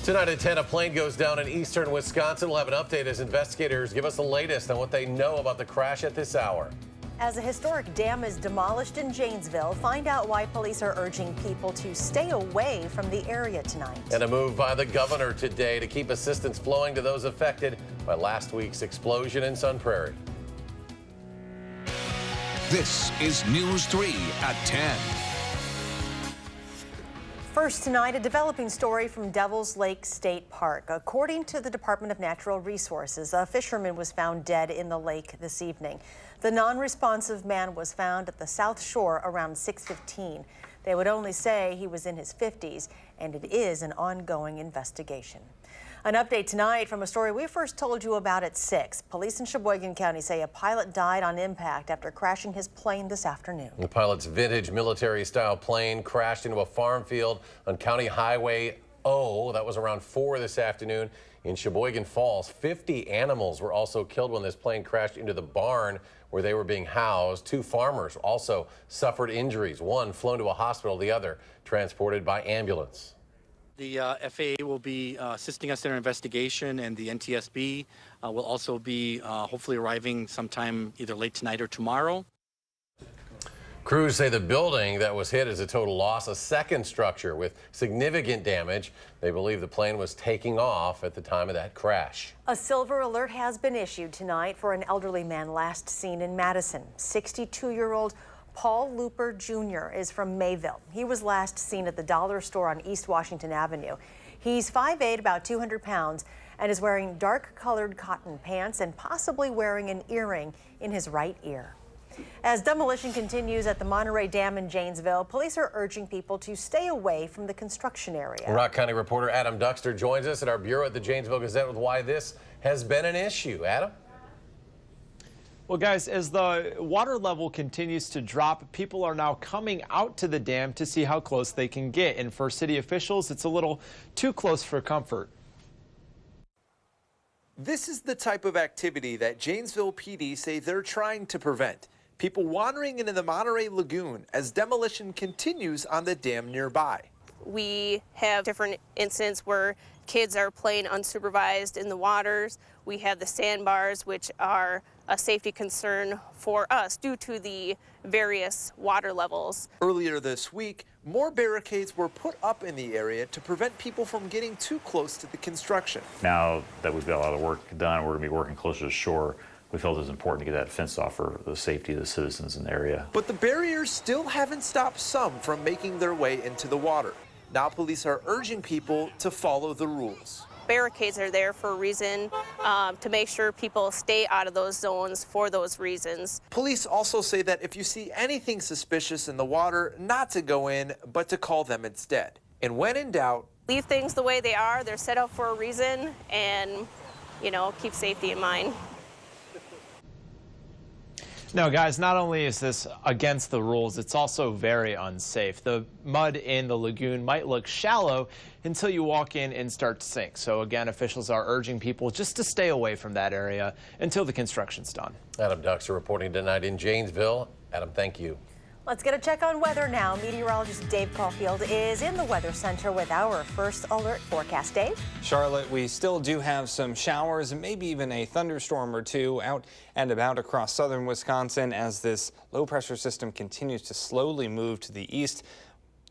Tonight at 10, a plane goes down in eastern Wisconsin. We'll have an update as investigators give us the latest on what they know about the crash at this hour. As a historic dam is demolished in Janesville, find out why police are urging people to stay away from the area tonight. And a move by the governor today to keep assistance flowing to those affected by last week's explosion in Sun Prairie. This is News 3 at 10. First tonight, a developing story from Devil's Lake State Park. According to the Department of Natural Resources, a fisherman was found dead in the lake this evening. The non-responsive man was found at the south shore around 6:15. They would only say he was in his 50s, and it is an ongoing investigation. An update tonight from a story we first told you about at 6. Police in Sheboygan County say a pilot died on impact after crashing his plane this afternoon. The pilot's vintage military-style plane crashed into a farm field on County Highway O. That was around 4 this afternoon in Sheboygan Falls. 50 animals were also killed when this plane crashed into the barn where they were being housed. 2 farmers also suffered injuries. One flown to a hospital, the other transported by ambulance. The FAA will be assisting us in our investigation, and the NTSB will also be hopefully arriving sometime either late tonight or tomorrow. Crews say the building that was hit is a total loss. A second structure with significant damage. They believe the plane was taking off at the time of that crash. A silver alert has been issued tonight for an elderly man last seen in Madison. 62-year-old Paul Looper Jr. is from Mayville. He was last seen at the dollar store on East Washington Avenue. He's 5'8", about 200 pounds, and is wearing dark-colored cotton pants and possibly wearing an earring in his right ear. As demolition continues at the Monterey Dam in Janesville, police are urging people to stay away from the construction area. Rock County reporter Adam Duxter joins us at our bureau at the Janesville Gazette with why this has been an issue. Adam? Well, guys, as the water level continues to drop, people are now coming out to the dam to see how close they can get. And for city officials, it's a little too close for comfort. This is the type of activity that Janesville PD say they're trying to prevent. People wandering into the Monterey Lagoon as demolition continues on the dam nearby. We have different incidents where kids are playing unsupervised in the waters. We have the sandbars, which are a safety concern for us due to the various water levels. Earlier this week, more barricades were put up in the area to prevent people from getting too close to the construction. Now that we've got a lot of work done, we're going to be working closer to shore. We felt it was important to get that fenced off for the safety of the citizens in the area. But the barriers still haven't stopped some from making their way into the water. Now police are urging people to follow the rules. Barricades are there for a reason, to make sure people stay out of those zones for those reasons. Police also say that if you see anything suspicious in the water, not to go in, but to call them instead. And when in doubt, leave things the way they are. They're set up for a reason, and, keep safety in mind. No, guys, not only is this against the rules, it's also very unsafe. The mud in the lagoon might look shallow until you walk in and start to sink. So again, officials are urging people just to stay away from that area until the construction's done. Adam Duxter reporting tonight in Janesville. Adam, thank you. Let's get a check on weather now. Meteorologist Dave Caulfield is in the Weather Center with our first alert forecast. Dave? Charlotte, we still do have some showers and maybe even a thunderstorm or two out and about across southern Wisconsin as this low pressure system continues to slowly move to the east.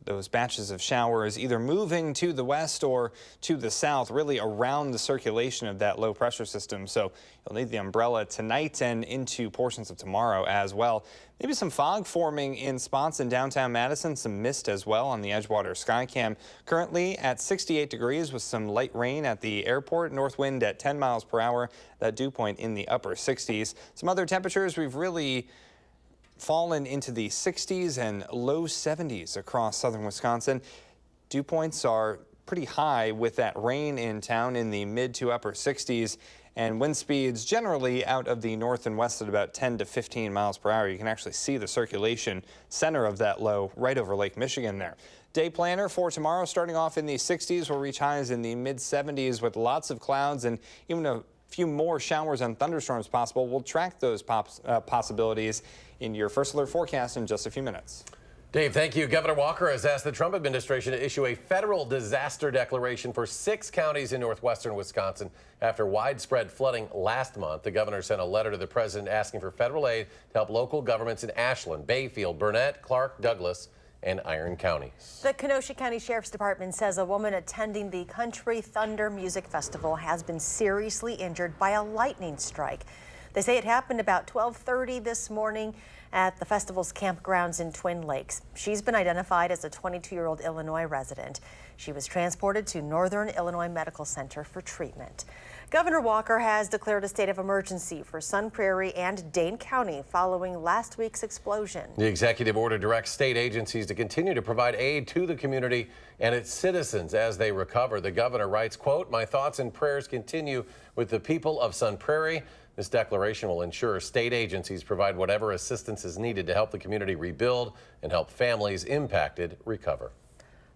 Those batches of showers either moving to the west or to the south, really around the circulation of that low pressure system. So you'll need the umbrella tonight and into portions of tomorrow as well. Maybe some fog forming in spots in downtown Madison, some mist as well on the Edgewater Skycam. Currently at 68 degrees with some light rain at the airport, north wind at 10 miles per hour, that dew point in the upper 60s. Some other temperatures we've really fallen into the 60s and low 70s across southern Wisconsin. Dew points are pretty high with that rain in town in the mid to upper 60s, and wind speeds generally out of the north and west at about 10 to 15 miles per hour. You can actually see the circulation center of that low right over Lake Michigan there. Day planner for tomorrow starting off in the 60s. We'll reach highs in the mid 70s with lots of clouds and even a few more showers and thunderstorms possible. We'll track those possibilities in your first alert forecast in just a few minutes. Dave, thank you. Governor Walker has asked the Trump administration to issue a federal disaster declaration for 6 counties in northwestern Wisconsin after widespread flooding last month. The governor sent a letter to the president asking for federal aid to help local governments in Ashland, Bayfield, Burnett, Clark, Douglas, and Iron counties. The Kenosha County Sheriff's Department says a woman attending the Country Thunder Music Festival has been seriously injured by a lightning strike. They say it happened about 12:30 this morning at the festival's campgrounds in Twin Lakes. She's been identified as a 22-year-old Illinois resident. She was transported to Northern Illinois Medical Center for treatment. Governor Walker has declared a state of emergency for Sun Prairie and Dane County following last week's explosion. The executive order directs state agencies to continue to provide aid to the community and its citizens as they recover. The governor writes, quote, "My thoughts and prayers continue with the people of Sun Prairie. This declaration will ensure state agencies provide whatever assistance is needed to help the community rebuild and help families impacted recover."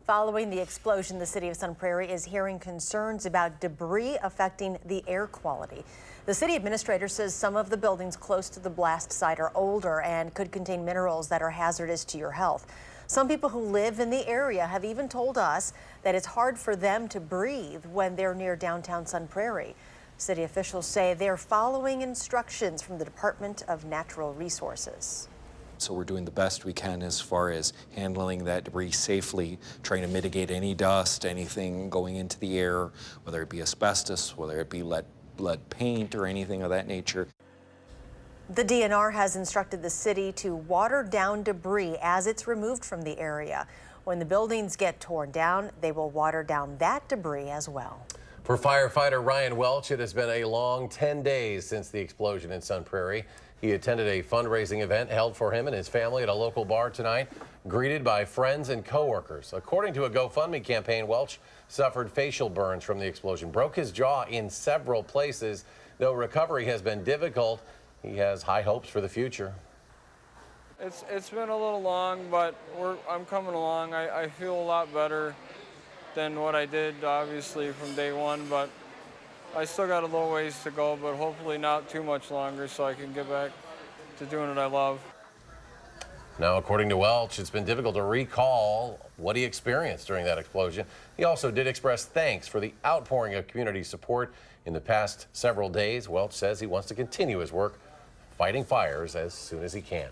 Following the explosion, the city of Sun Prairie is hearing concerns about debris affecting the air quality. The city administrator says some of the buildings close to the blast site are older and could contain minerals that are hazardous to your health. Some people who live in the area have even told us that it's hard for them to breathe when they're near downtown Sun Prairie. City officials say they're following instructions from the Department of Natural Resources. So we're doing the best we can as far as handling that debris safely, trying to mitigate any dust, anything going into the air, whether it be asbestos, whether it be lead paint or anything of that nature. The DNR has instructed the city to water down debris as it's removed from the area. When the buildings get torn down, they will water down that debris as well. For firefighter Ryan Welch, it has been a long 10 days since the explosion in Sun Prairie. He attended a fundraising event held for him and his family at a local bar tonight, greeted by friends and coworkers. According to a GoFundMe campaign, Welch suffered facial burns from the explosion, broke his jaw in several places. Though recovery has been difficult, he has high hopes for the future. It's been a little long, but I'm coming along. I feel a lot better than what I did, obviously, from day one, but I still got a little ways to go, but hopefully not too much longer so I can get back to doing what I love. Now, according to Welch, it's been difficult to recall what he experienced during that explosion. He also did express thanks for the outpouring of community support in the past several days. Welch says he wants to continue his work fighting fires as soon as he can.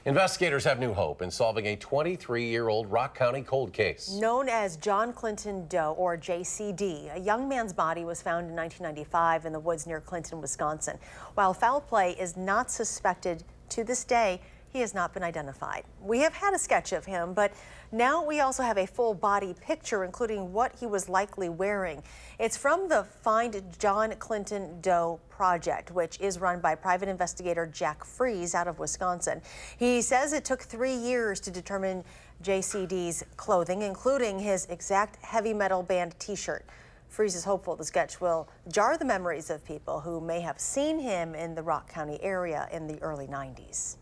Investigators have new hope in solving a 23-year-old Rock County cold case. Known as John Clinton Doe, or JCD, a young man's body was found in 1995 in the woods near Clinton, Wisconsin. While foul play is not suspected to this day, he has not been identified. We have had a sketch of him, but now we also have a full body picture, including what he was likely wearing. It's from the Find John Clinton Doe project, which is run by private investigator Jack Fries out of Wisconsin. He says it took 3 years to determine JCD's clothing, including his exact heavy metal band t-shirt. Fries is hopeful the sketch will jar the memories of people who may have seen him in the Rock County area in the early 90s.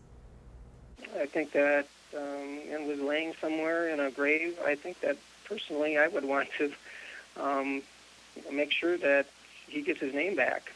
I think that and was laying somewhere in a grave. I think that personally I would want to make sure that he gets his name back.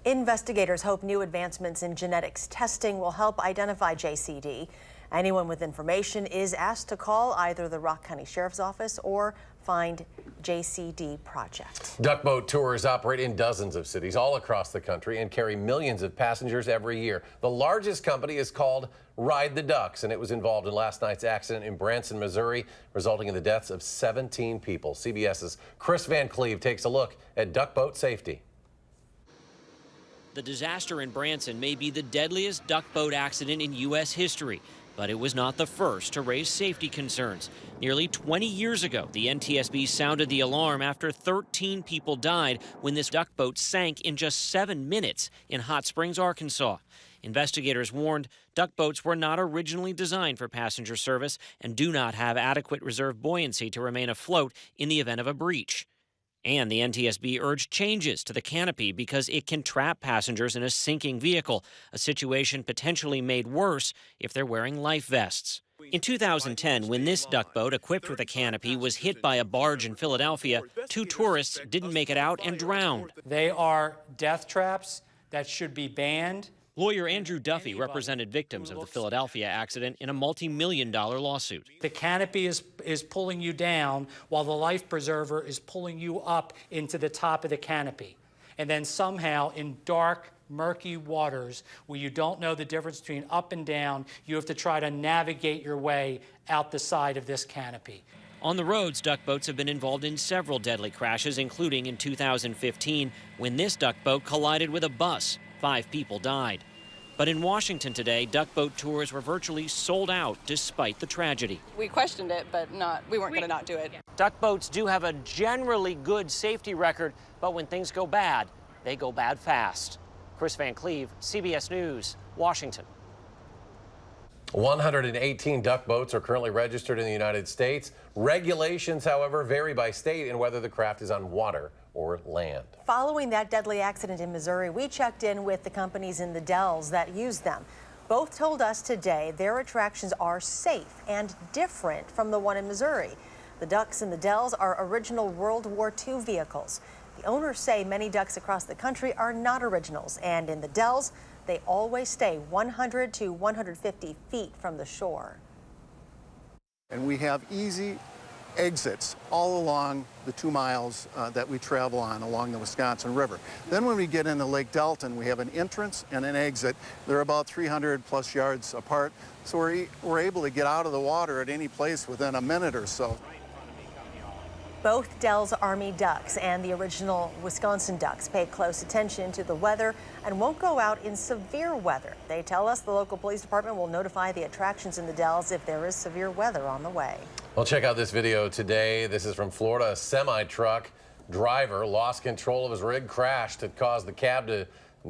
Investigators hope new advancements in genetics testing will help identify JCD. Anyone with information is asked to call either the Rock County Sheriff's Office or Find JCD Project. Duckboat tours operate in dozens of cities all across the country and carry millions of passengers every year. The largest company is called Ride the Ducks, and it was involved in last night's accident in Branson, Missouri, resulting in the deaths of 17 people. CBS's Chris Van Cleve takes a look at duckboat safety. The disaster in Branson may be the deadliest duckboat accident in U.S. history, but it was not the first to raise safety concerns. Nearly 20 years ago, the NTSB sounded the alarm after 13 people died when this duckboat sank in just 7 minutes in Hot Springs, Arkansas. Investigators warned duckboats were not originally designed for passenger service and do not have adequate reserve buoyancy to remain afloat in the event of a breach. And the NTSB urged changes to the canopy because it can trap passengers in a sinking vehicle, a situation potentially made worse if they're wearing life vests. In 2010, when this duckboat, equipped with a canopy, was hit by a barge in Philadelphia, 2 tourists didn't make it out and drowned. They are death traps that should be banned. Lawyer Andrew Duffy represented victims of the Philadelphia accident in a multi-million-dollar lawsuit. The canopy is pulling you down while the life preserver is pulling you up into the top of the canopy. And then somehow in dark, murky waters where you don't know the difference between up and down, you have to try to navigate your way out the side of this canopy. On the roads, duck boats have been involved in several deadly crashes, including in 2015 when this duck boat collided with a bus. 5 people died. But in Washington today, duck boat tours were virtually sold out despite the tragedy. We questioned it, but we weren't going to not do it. Duck boats do have a generally good safety record, but when things go bad, they go bad fast. Chris Van Cleve, CBS News, Washington. 118 duck boats are currently registered in the United States. Regulations, however, vary by state and whether the craft is on water or land. Following that deadly accident in Missouri, we checked in with the companies in the Dells that use them. Both told us today their attractions are safe and different from the one in Missouri. The ducks in the Dells are original World War II vehicles. The owners say many ducks across the country are not originals, and in the Dells, they always stay 100 to 150 feet from the shore. And we have easy exits all along the 2 miles that we travel on along the Wisconsin River. Then when we get into Lake Delton, we have an entrance and an exit. They're about 300 plus yards apart, so we're able to get out of the water at any place within a minute or so. Both Dells Army ducks and the original Wisconsin ducks pay close attention to the weather and won't go out in severe weather. They tell us the local police department will notify the attractions in the Dells if there is severe weather on the way. Well, check out this video today. This is from Florida. A semi-truck driver lost control of his rig, crashed. It caused the cab to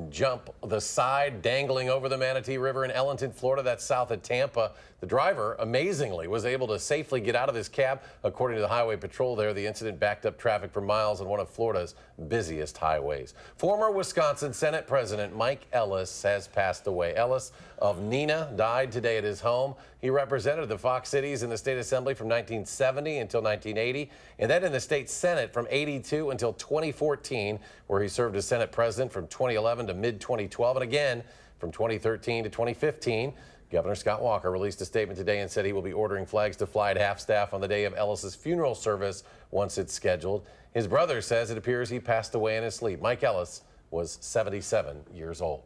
jump the side, dangling over the Manatee River in Ellenton, Florida. That's south of Tampa. The driver, amazingly, was able to safely get out of his cab. According to the highway patrol there, the incident backed up traffic for miles on one of Florida's busiest highways. Former Wisconsin Senate President Mike Ellis has passed away. Ellis of Neenah died today at his home. He represented the Fox cities in the state assembly from 1970 until 1980, and then in the state Senate from 82 until 2014, where he served as Senate president from 2011 to mid-2012, and again from 2013 to 2015. Governor Scott Walker released a statement today and said he will be ordering flags to fly at half-staff on the day of Ellis's funeral service once it's scheduled. His brother says it appears he passed away in his sleep. Mike Ellis was 77 years old.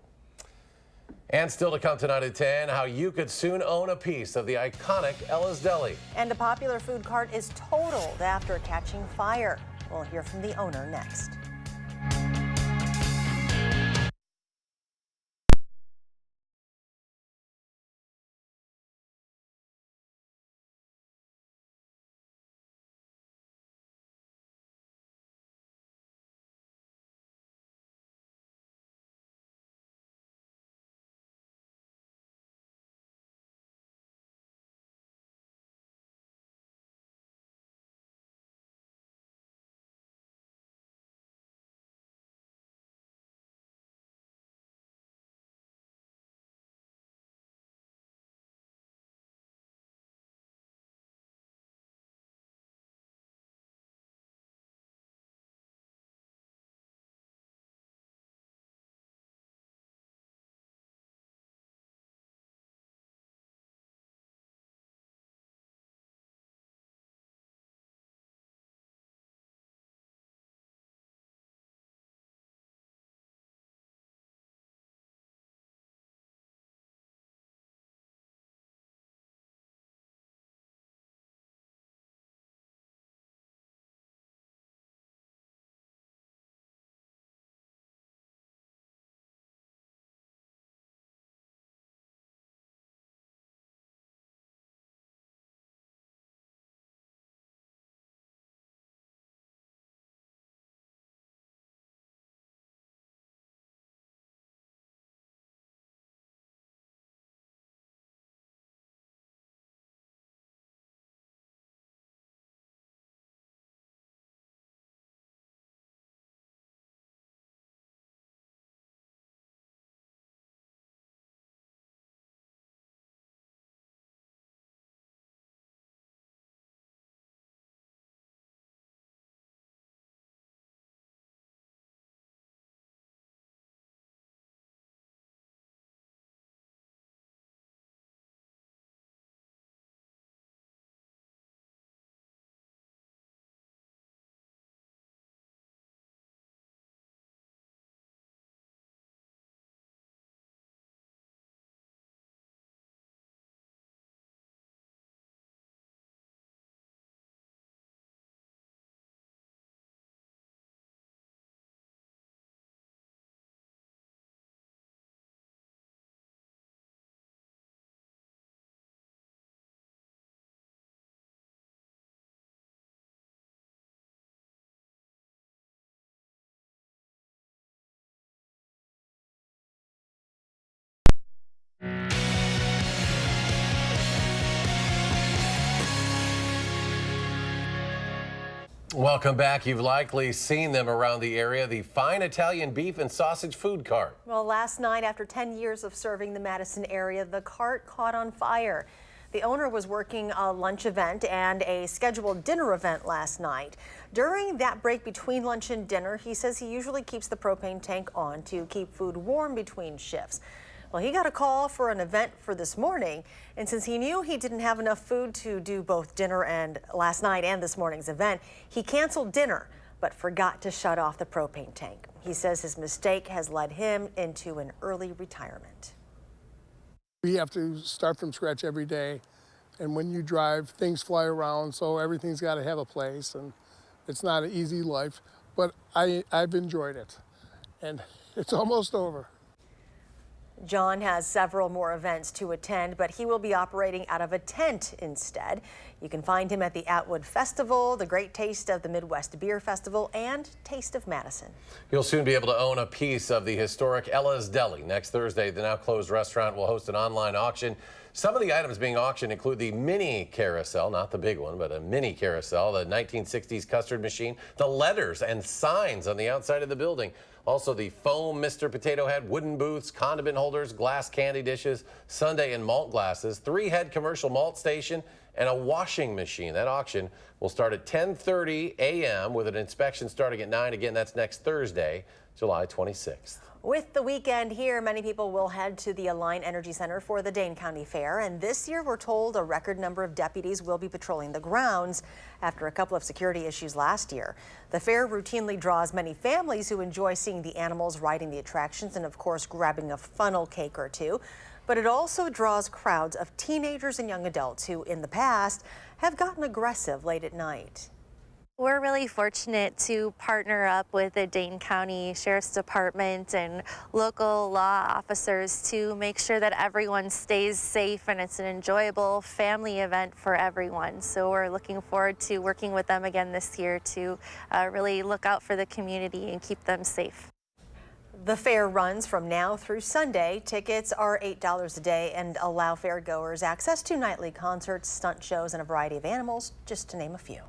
And still to come tonight at 10, how you could soon own a piece of the iconic Ella's Deli. And a popular food cart is totaled after catching fire. We'll hear from the owner next. Welcome back. You've likely seen them around the area, the Fine Italian Beef and Sausage Food Cart. Well, last night, after 10 years of serving the Madison area, the cart caught on fire. The owner was working a lunch event and a scheduled dinner event last night. During that break between lunch and dinner, he says he usually keeps the propane tank on to keep food warm between shifts. Well, he got a call for an event for this morning, and since he knew he didn't have enough food to do both dinner and last night and this morning's event, he canceled dinner but forgot to shut off the propane tank. He says his mistake has led him into an early retirement. We have to start from scratch every day, and when you drive, things fly around, so everything's got to have a place, and it's not an easy life, but I've enjoyed it, and it's almost over. John has several more events to attend, but he will be operating out of a tent instead. You can find him at the Atwood Festival, the Great Taste of the Midwest Beer Festival, and Taste of Madison. You'll soon be able to own a piece of the historic Ella's Deli. Next Thursday, the now closed restaurant will host an online auction. Some of the items being auctioned include the mini carousel, not the big one, but a mini carousel, the 1960s custard machine, the letters and signs on the outside of the building. Also, the foam Mr. Potato Head, wooden booths, condiment holders, glass candy dishes, sundae and malt glasses, 3-head commercial malt station, and a washing machine. That auction will start at 10:30 a.m. with an inspection starting at 9. Again, that's next Thursday, July 26th. With the weekend here, many people will head to the Align Energy Center for the Dane County Fair. And this year, we're told a record number of deputies will be patrolling the grounds after a couple of security issues last year. The fair routinely draws many families who enjoy seeing the animals, riding the attractions, and of course, grabbing a funnel cake or two. But it also draws crowds of teenagers and young adults who, in the past, have gotten aggressive late at night. We're really fortunate to partner up with the Dane County Sheriff's Department and local law officers to make sure that everyone stays safe and it's an enjoyable family event for everyone. So we're looking forward to working with them again this year to really look out for the community and keep them safe. The fair runs from now through Sunday. Tickets are $8 a day and allow fairgoers access to nightly concerts, stunt shows, and a variety of animals, just to name a few.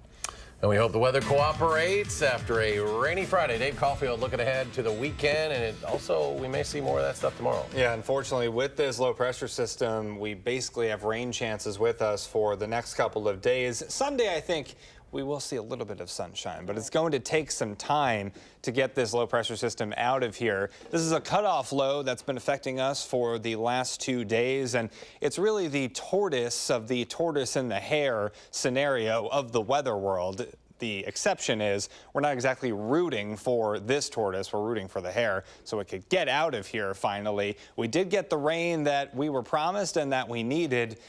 And we hope the weather cooperates after a rainy Friday. Dave Caulfield looking ahead to the weekend, and we may see more of that stuff tomorrow. Yeah, unfortunately, with this low pressure system, we basically have rain chances with us for the next couple of days. Sunday, I think we will see a little bit of sunshine, but it's going to take some time to get this low pressure system out of here. This is a cutoff low that's been affecting us for the last 2 days, and it's really the tortoise of the tortoise and the hare scenario of the weather world. The exception is we're not exactly rooting for this tortoise, we're rooting for the hare so it could get out of here finally. We did get the rain that we were promised and that we needed.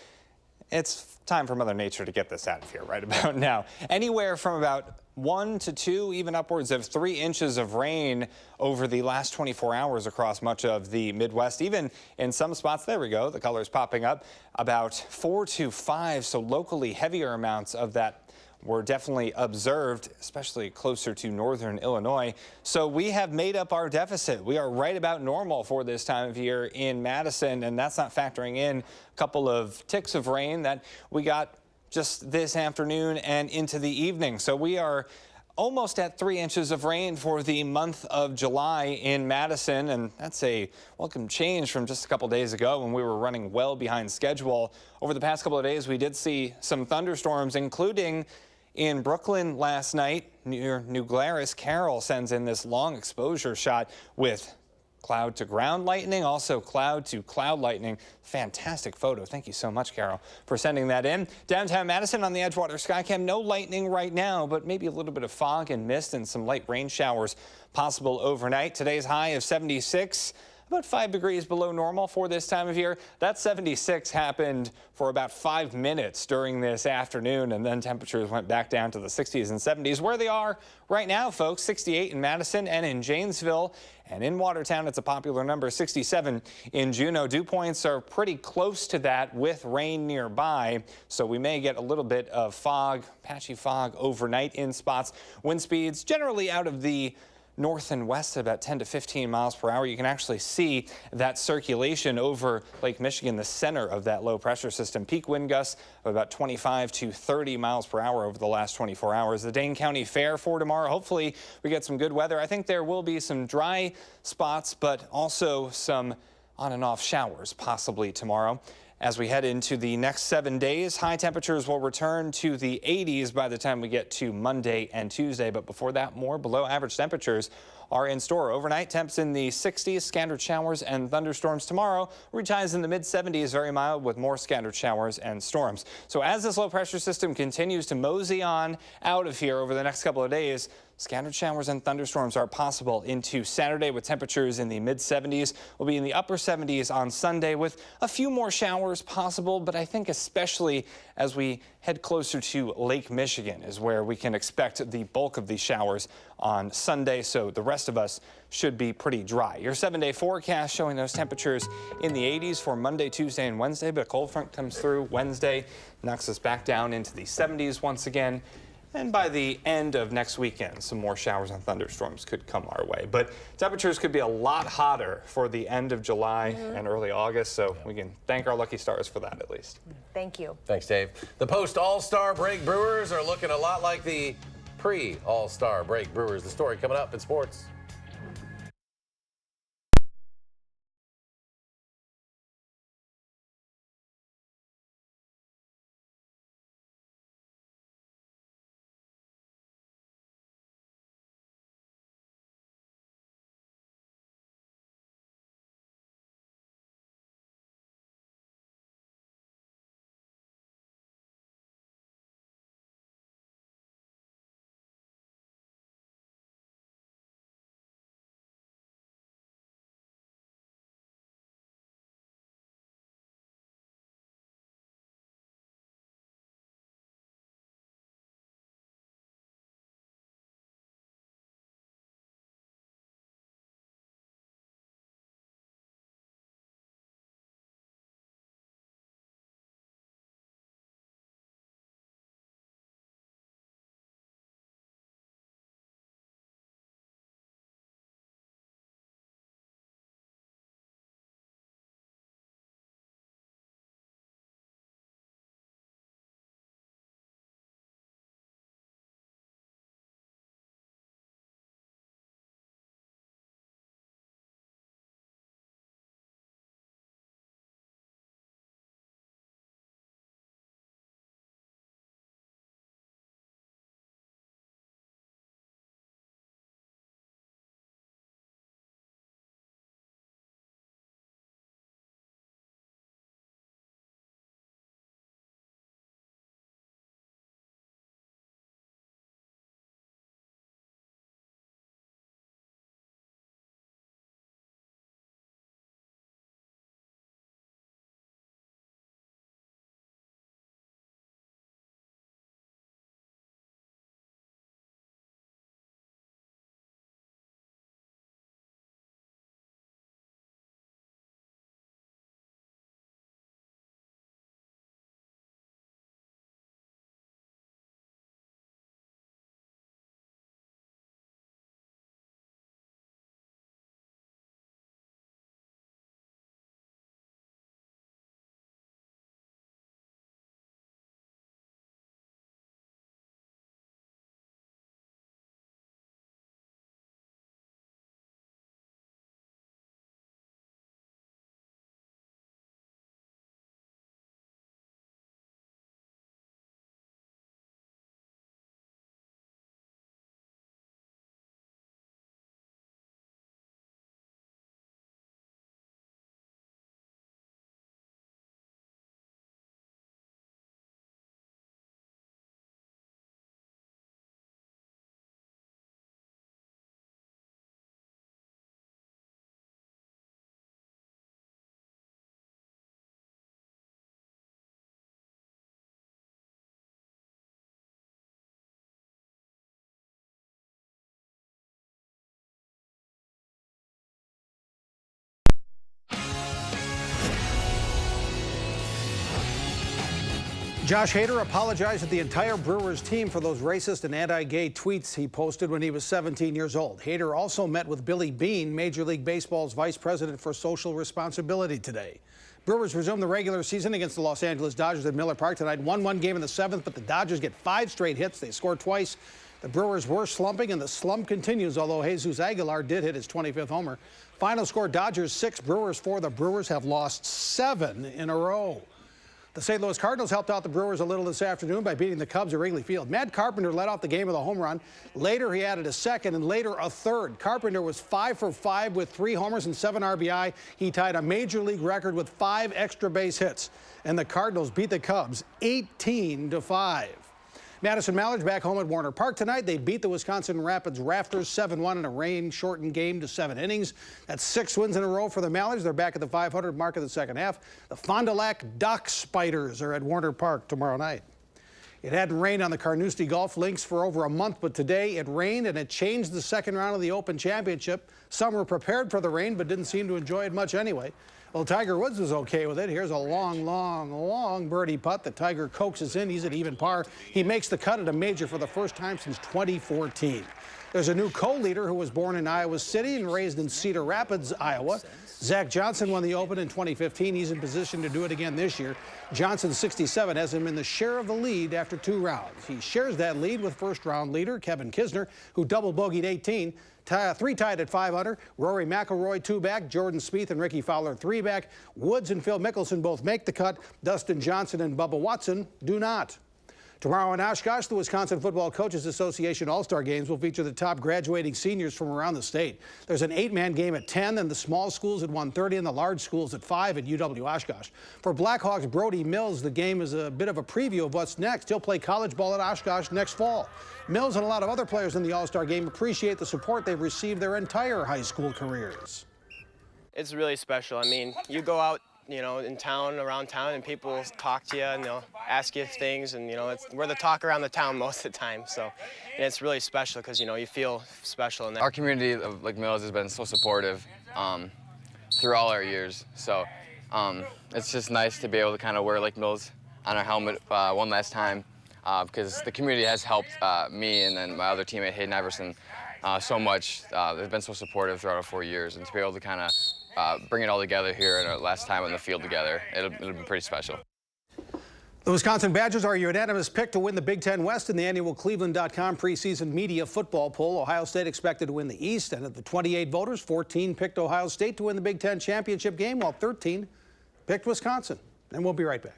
It's time for Mother Nature to get this out of here right about now. Anywhere from about 1 to 2, even upwards of 3 inches of rain over the last 24 hours across much of the Midwest. Even in some spots, there we go, the colors popping up, about 4 to 5. So locally heavier amounts of that were definitely observed, especially closer to northern Illinois. So we have made up our deficit. We are right about normal for this time of year in Madison, and that's not factoring in a couple of ticks of rain that we got just this afternoon and into the evening. So we are almost at 3 inches of rain for the month of July in Madison, and that's a welcome change from just a couple days ago when we were running well behind schedule. Over the past couple of days, we did see some thunderstorms, including in Brooklyn last night near New Glarus. Carol sends in this long exposure shot with cloud to ground lightning, also cloud to cloud lightning. Fantastic photo. Thank you so much, Carol, for sending that in. Downtown Madison on the Edgewater Skycam, no lightning right now, but maybe a little bit of fog and mist and some light rain showers possible overnight. Today's high of 76. About 5 degrees below normal for this time of year. That 76 happened for about 5 minutes during this afternoon, and then temperatures went back down to the 60s and 70s. Where they are right now, folks, 68 in Madison and in Janesville. And in Watertown, it's a popular number, 67 in Juneau. Dew points are pretty close to that with rain nearby, so we may get a little bit of fog, patchy fog overnight in spots. Wind speeds generally out of the north and west at about 10 to 15 miles per hour. You can actually see that circulation over Lake Michigan, the center of that low pressure system. Peak wind gusts of about 25 to 30 miles per hour over the last 24 hours. The Dane County Fair for tomorrow. Hopefully we get some good weather. I think there will be some dry spots, but also some on and off showers possibly tomorrow. As we head into the next 7 days, high temperatures will return to the 80s by the time we get to Monday and Tuesday. But before that, more below average temperatures are in store. Overnight temps in the 60s, scattered showers and thunderstorms tomorrow. Reach highs in the mid 70s, very mild with more scattered showers and storms. So as this low pressure system continues to mosey on out of here over the next couple of days, scattered showers and thunderstorms are possible into Saturday with temperatures in the mid 70s. We'll be in the upper 70s on Sunday with a few more showers possible, but I think especially as we head closer to Lake Michigan is where we can expect the bulk of these showers on Sunday. So the rest of us should be pretty dry. Your 7-day forecast showing those temperatures in the 80s for Monday, Tuesday, and Wednesday, but a cold front comes through Wednesday, knocks us back down into the 70s once again. And by the end of next weekend, some more showers and thunderstorms could come our way. But temperatures could be a lot hotter for the end of July and early August, so we can thank our lucky stars for that at least. Thank you. Thanks, Dave. The post-All-Star break Brewers are looking a lot like the pre-All-Star break Brewers. The story coming up in sports. Josh Hader apologized to the entire Brewers team for those racist and anti-gay tweets he posted when he was 17 years old. Hader also met with Billy Beane, Major League Baseball's vice president for social responsibility, today. Brewers resume the regular season against the Los Angeles Dodgers at Miller Park tonight. 1-1 game in the 7th, but the Dodgers get 5 straight hits. They score twice. The Brewers were slumping, and the slump continues, although Jesus Aguilar did hit his 25th homer. Final score, Dodgers 6, Brewers 4. The Brewers have lost 7 in a row. The St. Louis Cardinals helped out the Brewers a little this afternoon by beating the Cubs at Wrigley Field. Matt Carpenter led off the game with a home run. Later, he added a second, and later a third. Carpenter was 5 for 5 with 3 homers and 7 RBI. He tied a major league record with 5 extra base hits. And the Cardinals beat the Cubs 18-5. Madison Mallards back home at Warner Park tonight. They beat the Wisconsin Rapids Rafters 7-1 in a rain-shortened game to 7 innings. That's 6 wins in a row for the Mallards. They're back at the 500 mark of the second half. The Fond du Lac Dock Spiders are at Warner Park tomorrow night. It hadn't rained on the Carnoustie Golf Links for over a month, but today it rained and it changed the second round of the Open Championship. Some were prepared for the rain but didn't seem to enjoy it much anyway. Well, Tiger Woods was okay with it. Here's a long birdie putt that Tiger coaxes in. He's at even par. He makes the cut at a major for the first time since 2014. There's a new co-leader who was born in Iowa City and raised in Cedar Rapids, Iowa. Zach Johnson won the Open in 2015. He's in position to do it again this year. Johnson, 67, has him in the share of the lead after 2 rounds. He shares that lead with first-round leader Kevin Kisner, who double bogeyed 18. 3 tied at 5 under. Rory McIlroy 2 back. Jordan Spieth and Ricky Fowler 3 back. Woods and Phil Mickelson both make the cut. Dustin Johnson and Bubba Watson do not. Tomorrow in Oshkosh, the Wisconsin Football Coaches Association All-Star Games will feature the top graduating seniors from around the state. There's an 8-man game at 10, and the small schools at 1:30 and the large schools at 5 at UW Oshkosh. For Blackhawks' Brody Mills, the game is a bit of a preview of what's next. He'll play college ball at Oshkosh next fall. Mills and a lot of other players in the All-Star Game appreciate the support they've received their entire high school careers. It's really special. I mean, you go out, in town, around town, and people talk to you and they'll ask you things, and we're the talk around the town most of the time. So, and it's really special because you feel special in that. Our community of Mills has been so supportive through all our years. So it's just nice to be able to kind of wear Mills on our helmet one last time because the community has helped me and then my other teammate Hayden Everson so much. They've been so supportive throughout our 4 years, and to be able to kind of bring it all together here in our last time on the field together, it'll be pretty special. The Wisconsin Badgers are a unanimous pick to win the Big Ten West in the annual Cleveland.com preseason media football poll. Ohio State expected to win the East, and of the 28 voters, 14 picked Ohio State to win the Big Ten championship game, while 13 picked Wisconsin. And we'll be right back.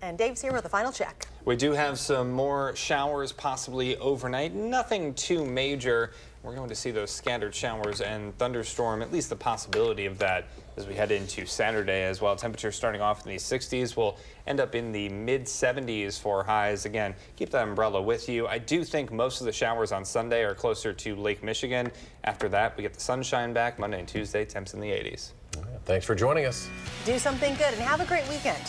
And Dave's here with a final check. We do have some more showers possibly overnight. Nothing too major. We're going to see those scattered showers and thunderstorm, at least the possibility of that as we head into Saturday as well. Temperatures starting off in the 60s will end up in the mid 70s for highs. Again, keep that umbrella with you. I do think most of the showers on Sunday are closer to Lake Michigan. After that, we get the sunshine back Monday and Tuesday, temps in the 80s. Thanks for joining us. Do something good and have a great weekend.